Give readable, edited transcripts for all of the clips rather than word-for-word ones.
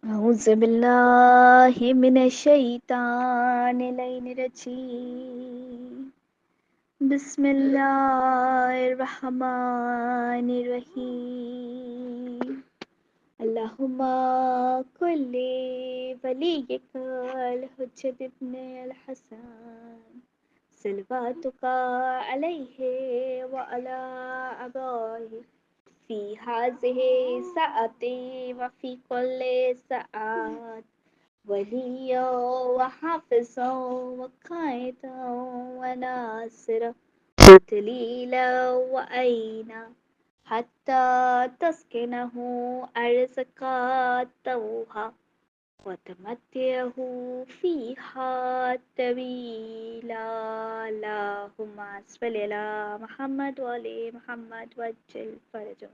أعوذ بالله من الشيطان الرجيم بسم الله الرحمن الرحيم اللهم كل وليك الحجة ابن الحسن صلواتك عليه وعلى آبائه في هذه الساعة وفي كل ساعة وليا وحافظا وقائدا وناصرا ودليلا وعينا حتى تسكنه أرزك توها وتمتعه فيها طويلا اللهم صل على محمد وعلى محمد وجل فرجه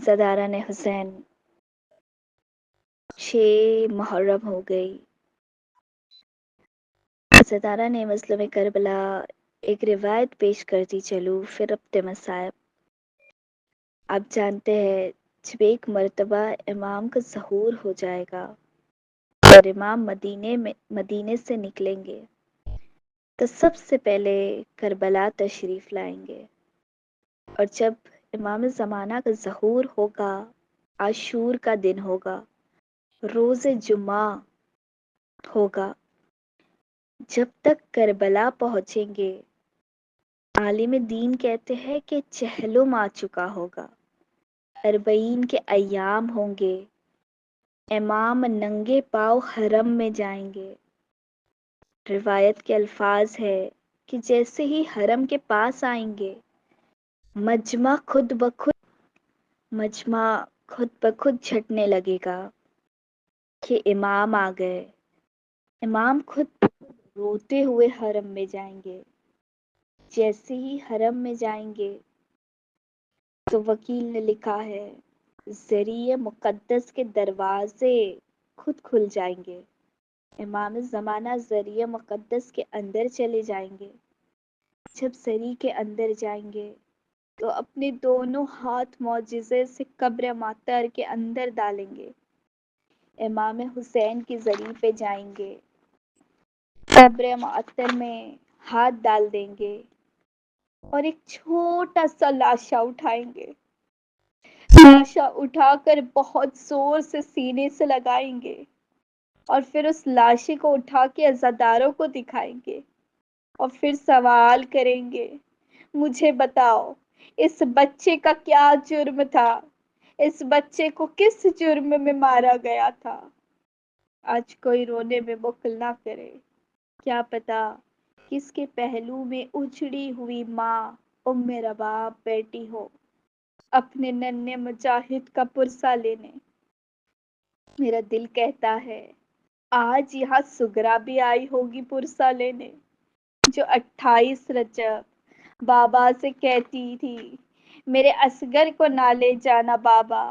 زداران حسین 6 محرم ہو گئی۔ زداران مظلوم کربلا ایک روایت پیش کرتی چلوں، پھر اپنے مصائب۔ آپ جانتے ہیں جب ایک مرتبہ امام کا ظہور ہو جائے گا اور امام مدینے سے نکلیں گے تو سب سے پہلے کربلا تشریف لائیں گے، اور جب امام زمانہ کا ظہور ہوگا، عاشور کا دن ہوگا، روز جمعہ ہوگا، جب تک کربلا پہنچیں گے عالم دین کہتے ہیں کہ چہلم آ چکا ہوگا، 40 کے ایام ہوں گے، امام ننگے پاؤں حرم میں جائیں گے۔ روایت کے الفاظ ہے کہ جیسے ہی حرم کے پاس آئیں گے مجمع خود بخود جھٹنے لگے گا کہ امام آ گئے۔ امام خود روتے ہوئے حرم میں جائیں گے۔ جیسے ہی حرم میں جائیں گے تو وکیل نے لکھا ہے ذریعہ مقدس کے دروازے خود کھل جائیں گے۔ امام زمانہ ذریعہ مقدس کے اندر چلے جائیں گے۔ جب ذریعہ کے اندر جائیں گے تو اپنے دونوں ہاتھ معجزے سے قبر ماتر کے اندر ڈالیں گے۔ امام حسین کی ذریعہ پہ جائیں گے، قبر معطر میں ہاتھ ڈال دیں گے اور ایک چھوٹا سا لاشا اٹھائیں گے۔ لاشا اٹھا کر بہت زور سے سینے سے لگائیں گے اور پھر اس لاشے کو اٹھا کے عزاداروں کو دکھائیں گے اور پھر سوال کریں گے مجھے بتاؤ اس بچے کا کیا جرم تھا، اس بچے کو کس جرم میں مارا گیا تھا۔ آج کوئی رونے میں بخل نہ کرے، کیا پتا کس کے پہلو میں اجڑی ہوئی ماں ام رباب بیٹی ہو اپنے ننھے مجاہد کا پرسہ لینے۔ میرا دل کہتا ہے آج یہاں سگرا بھی آئی ہوگی پرسہ لینے، جو 28 رجب بابا سے کہتی تھی میرے اصغر کو نہ لے جانا بابا۔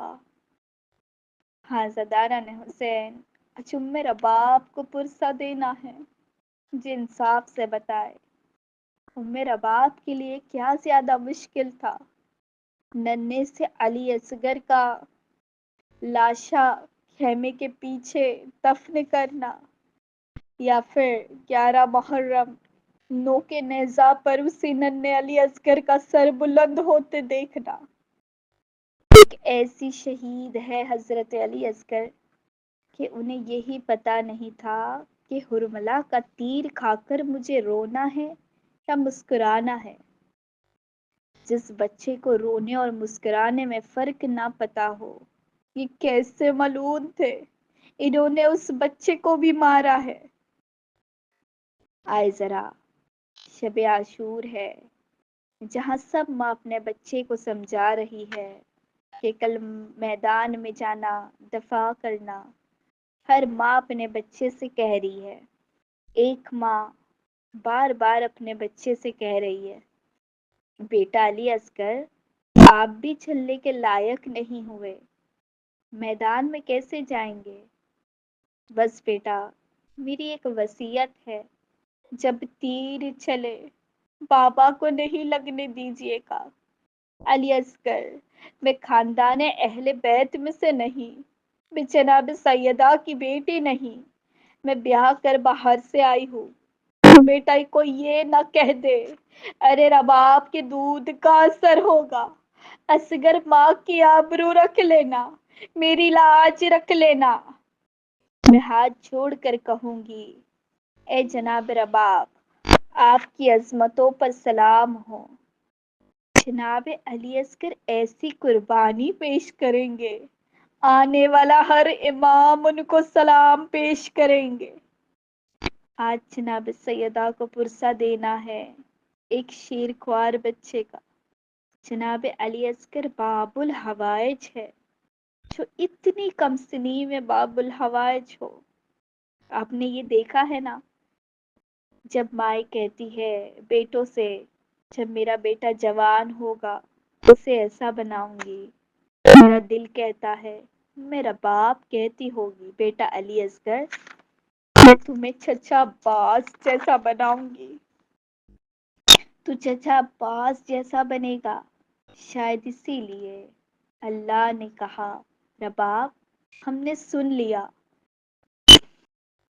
ہاں زداران حسین، اچھا میرا باپ کو پرسہ دینا ہے، مجھے انصاف سے بتائے میرا باپ کے لیے کیا زیادہ مشکل تھا، ننھے سے علی اصغر کا لاشا خیمے کے پیچھے دفن کرنا، یا پھر 11 محرم نو کے نیزہ پر اسی ننھے علی اصغر کا سر بلند ہوتے دیکھنا۔ ایک ایسی شہید ہے حضرت علی اصغر کہ انہیں یہی پتا نہیں تھا کہ حرملہ کا تیر کھا کر مجھے رونا ہے یا مسکرانا ہے۔ جس بچے کو رونے اور مسکرانے میں فرق نہ پتا ہو، یہ کیسے ملعون تھے، انہوں نے اس بچے کو بھی مارا ہے۔ آئے ذرا شب عاشور ہے جہاں سب ماں اپنے بچے کو سمجھا رہی ہے کہ کل میدان میں جانا، دفاع کرنا۔ ہر ماں اپنے بچے سے کہہ رہی ہے، ایک ماں بار بار اپنے بچے سے کہہ رہی ہے بیٹا علی اصغر آپ بھی چلنے کے لائق نہیں ہوئے، میدان میں کیسے جائیں گے؟ بس بیٹا میری ایک وصیت ہے، جب تیر چلے بابا کو نہیں لگنے دیجیے گا۔ علی اصغر میں خاندان اہل بیت میں سے نہیں، میں جناب سیدہ کی بیٹی نہیں، میں بیاہ کر باہر سے آئی ہوں۔ بیٹا کو یہ نہ کہہ دے، ارے رباب کے دودھ کا اثر ہوگا۔ اصغر ماں کی آبرو رکھ لینا، میری لاج رکھ لینا۔ میں ہاتھ جوڑ کر کہوں گی، اے جناب رباب، آپ کی عظمتوں پر سلام ہو۔ جناب علی اصغر ایسی قربانی پیش کریں گے، آنے والا ہر امام ان کو سلام پیش کریں گے۔ آج جناب سیدہ کو پرسہ دینا ہے ایک شیر خوار بچے کا۔ جناب علی اصغر باب الحوائج ہے، جو اتنی کم سنی میں باب الحوائج ہو۔ آپ نے یہ دیکھا ہے نا، جب مائیں کہتی ہے بیٹوں سے، جب میرا بیٹا جوان ہوگا اسے ایسا بناؤں گی، میرا دل کہتا ہے، میرا باپ کہتی ہوگی بیٹا علی اصغر میں تمہیں چچا عباس جیسا بناؤں گی، تو چچا عباس جیسا بنے گا۔ شاید اسی لیے اللہ نے کہا، رباب ہم نے سن لیا،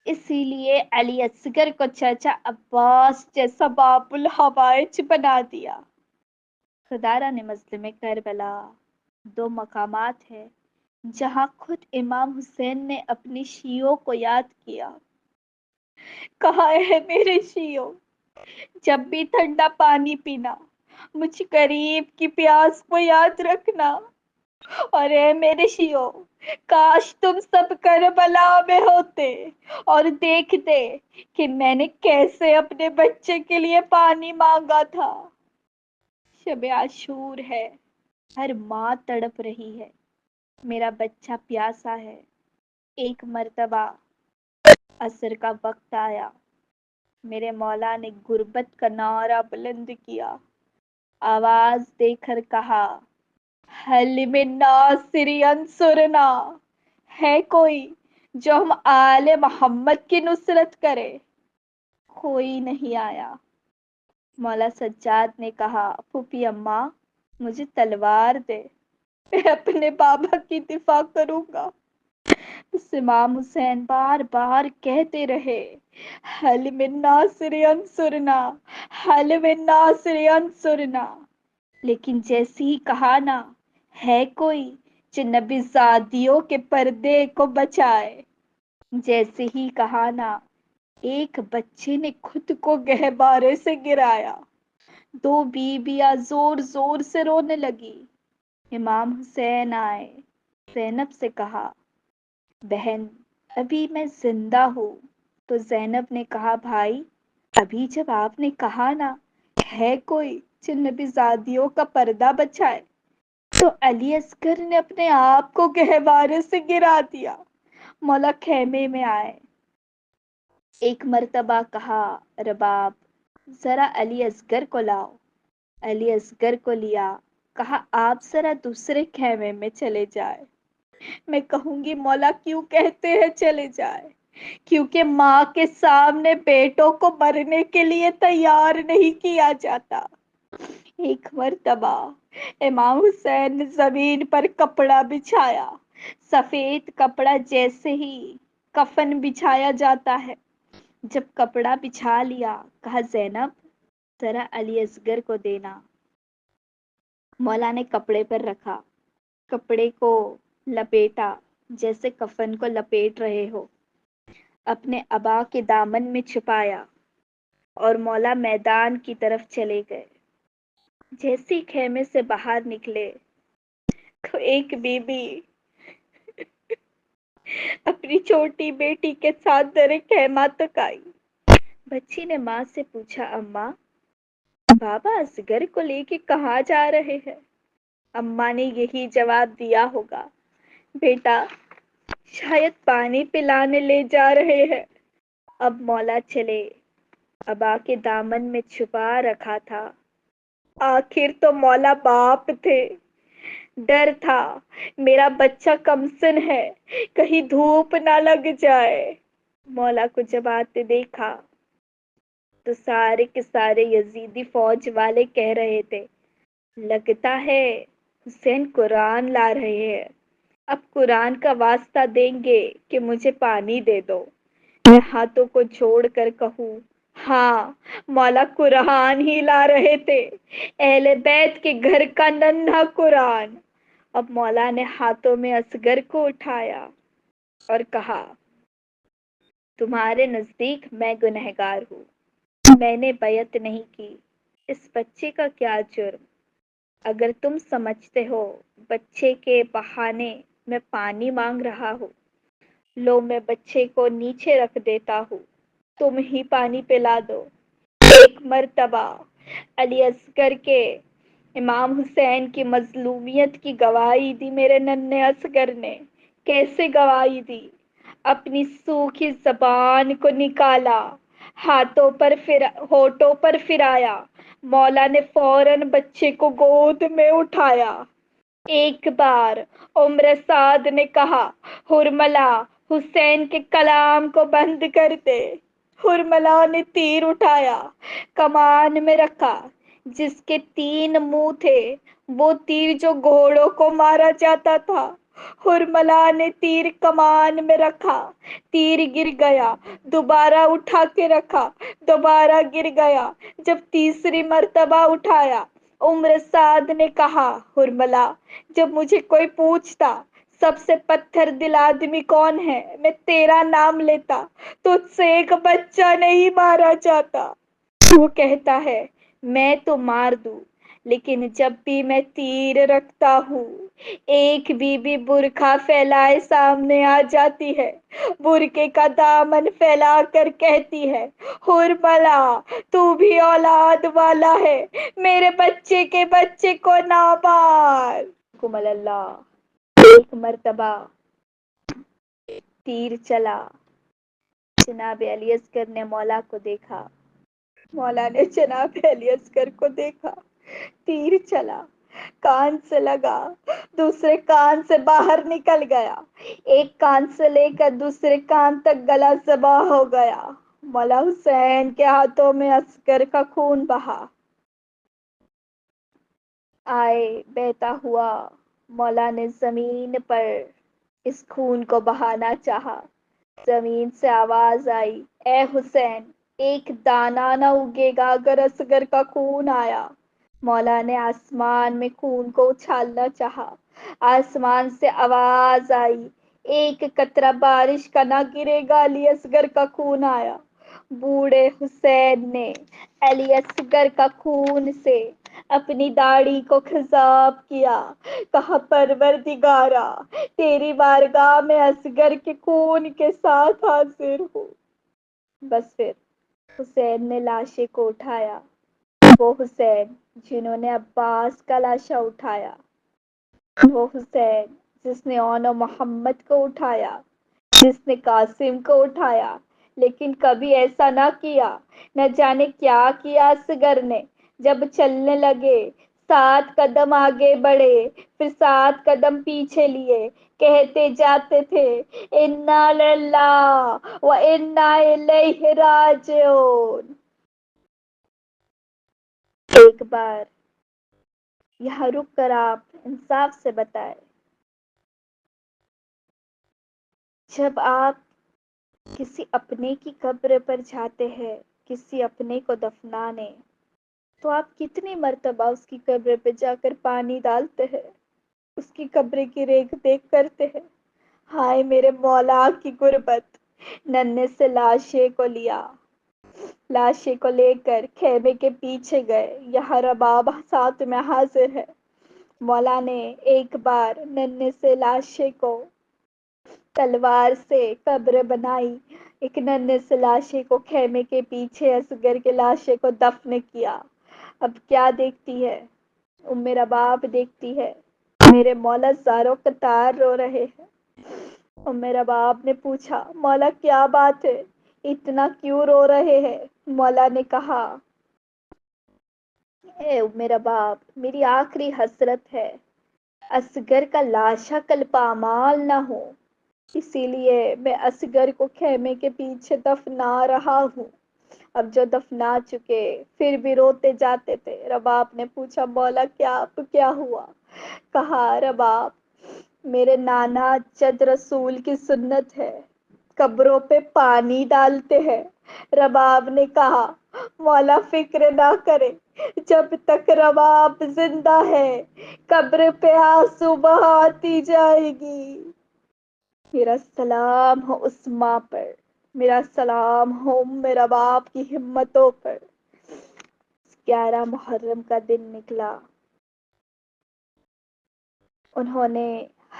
اسی لیے علی اصغر کو چچا عباس جیسا باب الحوائج بنا دیا۔ خدارہ نے مسلم کربلا دو مقامات ہیں جہاں خود امام حسین نے اپنی شیعوں کو یاد کیا۔ کہا ہے میرے شیعوں، جب بھی ٹھنڈا پانی پینا مجھ قریب کی پیاس کو یاد رکھنا۔ اور اے میرے شیعوں، کاش تم سب کربلا میں ہوتے اور دیکھتے کہ میں نے کیسے اپنے بچے کے لیے پانی مانگا تھا۔ شب عاشور ہے، ہر ماں تڑپ رہی ہے، میرا بچہ پیاسا ہے۔ ایک مرتبہ عصر کا وقت آیا، میرے مولا نے غربت کا نعرہ بلند کیا، آواز دے کر کہا، حل من ناصر ینصرنا، ہے کوئی جو ہم آل محمد کی نصرت کرے؟ کوئی نہیں آیا۔ مولا سجاد نے کہا، پھوپھی اماں مجھے تلوار دے، میں اپنے بابا کی دفاع کروں گا۔ امام حسین بار بار کہتے رہے، حل من ناصر ینصرنا، حل من ناصر ینصرنا، لیکن جیسے ہی کہا نا، ہے کوئی جو نبی زادیوں کے پردے کو بچائے، جیسے ہی کہا نا، ایک بچے نے خود کو گہوارے سے گرایا، دو بیویاں زور زور سے رونے لگی۔ امام حسین آئے، زینب سے کہا، بہن ابھی میں زندہ ہوں۔ تو زینب نے کہا، بھائی ابھی جب آپ نے کہا نا، ہے کوئی جو نبی زادیوں کا پردہ بچائے، تو علی اصغر نے اپنے آپ کو گہوارے سے گرا دیا۔ مولا خیمے میں آئے، ایک مرتبہ کہا، رباب ذرا علی اصغر کو لاؤ۔ علی اصغر کو لیا، کہا آپ ذرا دوسرے خیمے میں چلے جائے۔ میں کہوں گی مولا کیوں کہتے ہیں چلے جائے؟ کیونکہ ماں کے سامنے بیٹوں کو مرنے کے لیے تیار نہیں کیا جاتا۔ ایک مرتبہ امام حسین نے زمین پر کپڑا بچھایا، سفید کپڑا جیسے ہی کفن بچھایا جاتا ہے۔ جب کپڑا بچھا لیا، کہا زینب ذرا علی اصغر کو دینا۔ مولا نے کپڑے پر رکھا، کپڑے کو لپیٹا جیسے کفن کو لپیٹ رہے ہو، اپنے ابا کے دامن میں چھپایا اور مولا میدان کی طرف چلے گئے۔ جیسے خیمے سے باہر نکلے تو ایک بی بی اپنی چھوٹی بیٹی کے ساتھ در خیمہ تک آئی۔ بچی نے ماں سے پوچھا، اماں بابا اصغر کو لے کے کہاں جا رہے ہیں؟ اماں نے یہی جواب دیا ہوگا، بیٹا شاید پانی پلانے لے جا رہے ہیں۔ اب مولا چلے، ابا کے دامن میں چھپا رکھا تھا۔ آخر تو مولا باپ تھے، ڈر تھا میرا بچہ کمسن ہے، کہیں دھوپ نہ لگ جائے۔ مولا کو جب آتے دیکھا تو سارے کے سارے یزیدی فوج والے کہہ رہے تھے، لگتا ہے حسین قرآن لا رہے ہیں۔ اب قرآن کا واسطہ دیں گے کہ مجھے پانی دے دو، میں ہاتھوں کو جوڑ کر کہوں ہاں مولا قرآن ہی لا رہے تھے، اہل بیت کے گھر کا ننھا قرآن۔ اب مولا نے ہاتھوں میں اصغر کو اٹھایا اور کہا تمہارے نزدیک میں گنہگار ہوں، میں نے بیعت نہیں کی، اس بچے کا کیا جرم؟ اگر تم سمجھتے ہو بچے کے بہانے میں پانی مانگ رہا ہوں، لو میں بچے کو نیچے رکھ دیتا ہوں، تم ہی پانی پلا دو۔ ایک مرتبہ علی اصغر کے امام حسین کی مظلومیت کی گواہی دی میرے ننھے اصغر نے۔ کیسے گواہی دی؟ اپنی سوکھی زبان کو نکالا، ہونٹوں پر پھرایا، مولا نے فوراً بچے کو گود میں اٹھایا۔ ایک بار عمر سعد نے کہا حرملہ حسین کے کلام کو بند کر دے۔ حرملہ نے تیر اٹھایا، کمان میں رکھا، جس کے 3 منہ تھے، وہ تیر جو گھوڑوں کو مارا جاتا تھا۔ حرملہ نے تیر کمان میں رکھا، تیر گر گیا، دوبارہ اٹھا کے رکھا، دوبارہ گر گیا۔ جب تیسری مرتبہ اٹھایا، عمر سعد نے کہا حرملہ جب مجھے کوئی پوچھتا سب سے پتھر دل آدمی کون ہے، میں تیرا نام لیتا، تجھ سے ایک بچہ نہیں مارا جاتا۔ وہ کہتا ہے میں تو مار دوں، لیکن جب بھی میں تیر رکھتا ہوں ایک بی بی برقع پھیلائے سامنے آ جاتی ہے، برقعے کا دامن پھیلا کر کہتی ہے حرملہ تو بھی اولاد والا ہے، میرے بچے کے بچے کو نہ مار۔ کمل اللہ۔ ایک مرتبہ تیر چلا، جناب علی اصغر نے مولا کو دیکھا، مولا نے جناب علی اصغر کو دیکھا، تیر چلا، کان سے لگا، دوسرے کان سے باہر نکل گیا، ایک کان سے لے کر دوسرے کان تک گلا ذبح ہو گیا۔ مولا حسین کے ہاتھوں میں اصغر کا خون بہا۔ آئے بہتا ہوا، مولا نے زمین پر اس خون کو بہانا چاہا۔ زمین سے آواز آئی اے حسین ایک دانہ نہ اگے گا اگر اصغر کا خون آیا۔ مولا نے آسمان میں خون کو اچھالنا چاہا، آسمان سے آواز آئی ایک قطرہ بارش کا نہ گرے گا علی اصغر کا خون آیا۔ بوڑھے حسین نے علی اصغر کا خون سے اپنی داڑھی کو خضاب کیا، کہا پروردگارا تیری بارگاہ میں اصغر کے خون کے ساتھ حاضر ہوں۔ بس پھر حسین نے لاشے کو اٹھایا، وہ حسین جنہوں نے عباس کا لاشا اٹھایا، وہ حسین جس نے اون و محمد کو اٹھایا، جس نے قاسم کو اٹھایا، لیکن کبھی ایسا نہ کیا، نہ جانے کیا کیا اصغر نے۔ جب چلنے لگے 7 قدم آگے بڑھے، پھر 7 قدم پیچھے لیے، کہتے جاتے تھے انا للہ و انا الیہ راجعون۔ ایک بار یہاں رک کر آپ انصاف سے بتائیں، جب آپ کسی اپنے کی قبر پر جاتے ہیں کسی اپنے کو دفنانے، تو آپ کتنی مرتبہ اس کی قبر پہ جا کر پانی ڈالتے ہیں، اس کی قبر کی ریکھ دیکھ کرتے ہیں؟ ہائے میرے مولا کی غربت! ننھے سے لاشے کو لیا، لاشے کو لے کر خیمے کے پیچھے گئے، یہاں رباب ساتھ میں حاضر ہے۔ مولا نے ایک بار ننھے سے لاشے کو تلوار سے قبر بنائی، ایک ننھے سے لاشے کو خیمے کے پیچھے اصغر کے لاشے کو دفن کیا۔ اب کیا دیکھتی ہے؟ میرا باپ دیکھتی ہے، میرے مولا زاروں قطار رو رہے ہیں۔ اور میرا باپ نے پوچھا مولا کیا بات ہے، اتنا کیوں رو رہے ہیں؟ مولا نے کہا اے میرا باپ میری آخری حسرت ہے اصغر کا لاشا کل پامال نہ ہو، اسی لیے میں اصغر کو خیمے کے پیچھے دفنا رہا ہوں۔ اب جو دفنا چکے پھر بھی روتے جاتے تھے۔ رباب نے پوچھا مولا کیا اب کیا ہوا؟ کہا رباب میرے نانا چد رسول کی سنت ہے، قبروں پہ پانی ڈالتے ہیں۔ رباب نے کہا، مولا فکر نہ کرے، جب تک رباب زندہ ہے قبر پہ آنسو بہاتی جائے گی۔ میرا سلام ہو اس ماں پر، میرا سلام ہو میرا باپ کی ہمتوں پر۔ 11 محرم کا دن نکلا، انہوں نے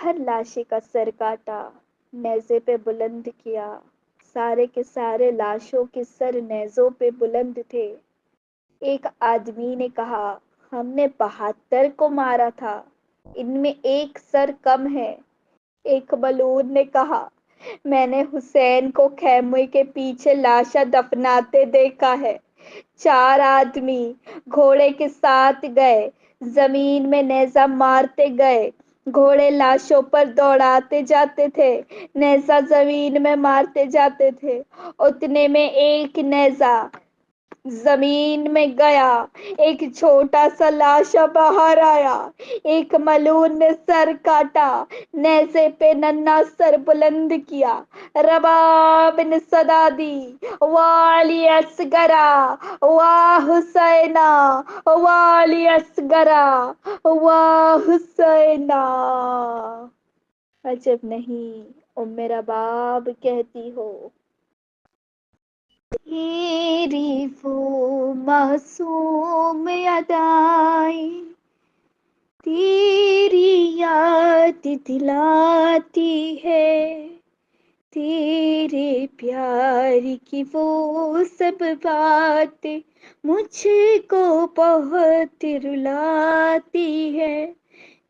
ہر لاشے کا سر کاٹا، نیزے پہ بلند کیا۔ سارے کے سارے لاشوں کے سر نیزوں پہ بلند تھے۔ ایک آدمی نے کہا، ہم نے 72 کو مارا تھا، ان میں ایک سر کم ہے۔ ایک ملعون نے کہا، میں نے حسین کو خیمے کے پیچھے لاشا دفناتے دیکھا ہے۔ 4 آدمی گھوڑے کے ساتھ گئے، زمین میں نیزہ مارتے گئے، گھوڑے لاشوں پر دوڑاتے جاتے تھے، نیزہ زمین میں مارتے جاتے تھے۔ اتنے میں ایک نیزہ زمین میں گیا، ایک چھوٹا سا لاشا باہر آیا۔ ایک ملعون نے سر کاٹا، نیزے پہ ننھا سر بلند کیا۔ رباب نے صدا دی، واہ علی اصغرا، واہ حسینا، واہ علی اصغرا، واہ حسینا۔ عجب نہیں ام رباب کہتی ہو، تیری وہ معصوم ادائیں تیری یاد دلاتی ہے، تیرے پیار کی وہ سب باتیں مجھ کو بہت رلاتی ہے۔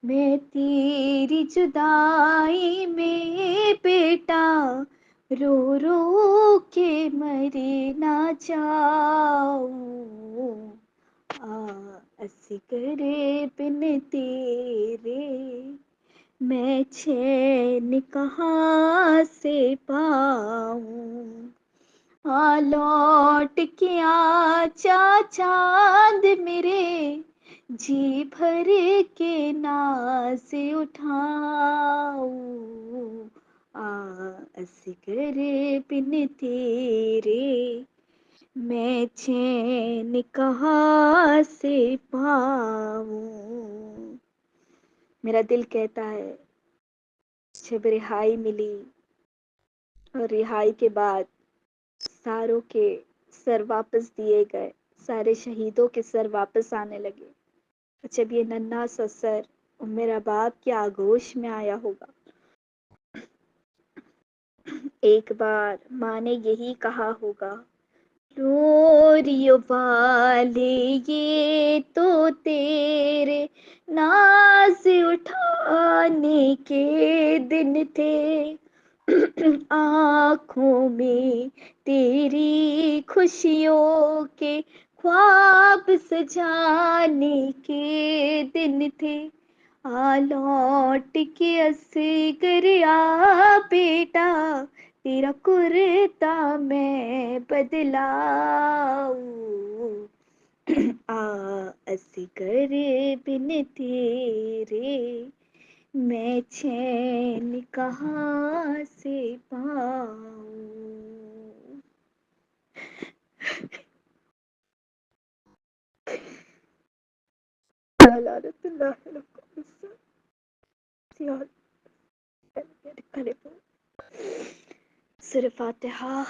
میں تیری جدائی میں بیٹا رو رو کے مر نہ جاؤں، اصغر بن تیرے میں چین کہاں سے پاؤں۔ لوٹ کے آجا چاند میرے، جی بھر کے ناز اٹھاؤں، اصغر بن تیرے میں چین کہاں سے پاؤں۔ میرا دل کہتا ہے جب رہائی ملی اور رہائی کے بعد ساروں کے سر واپس دیے گئے، سارے شہیدوں کے سر واپس آنے لگے، جب یہ ننھا سا سر میرا باپ کے آغوش میں آیا ہوگا۔ ایک بار ماں نے یہی کہا ہوگا، لوریو والے یہ تو تیرے ناز اٹھانے کے دن تھے، آنکھوں میں تیری خوشیوں کے خواب سجانے کے دن تھے۔ لوٹ کے اصغر آ بیٹا، تیرا کرتا میں بدلاؤں، اصغر بن تیرے میں چین کہاں سے پاؤں۔ لعنت اللہ علیہ سورہ فاتحہ۔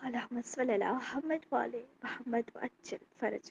اللہم صلی علی محمد وعلی محمد وعجل فرج۔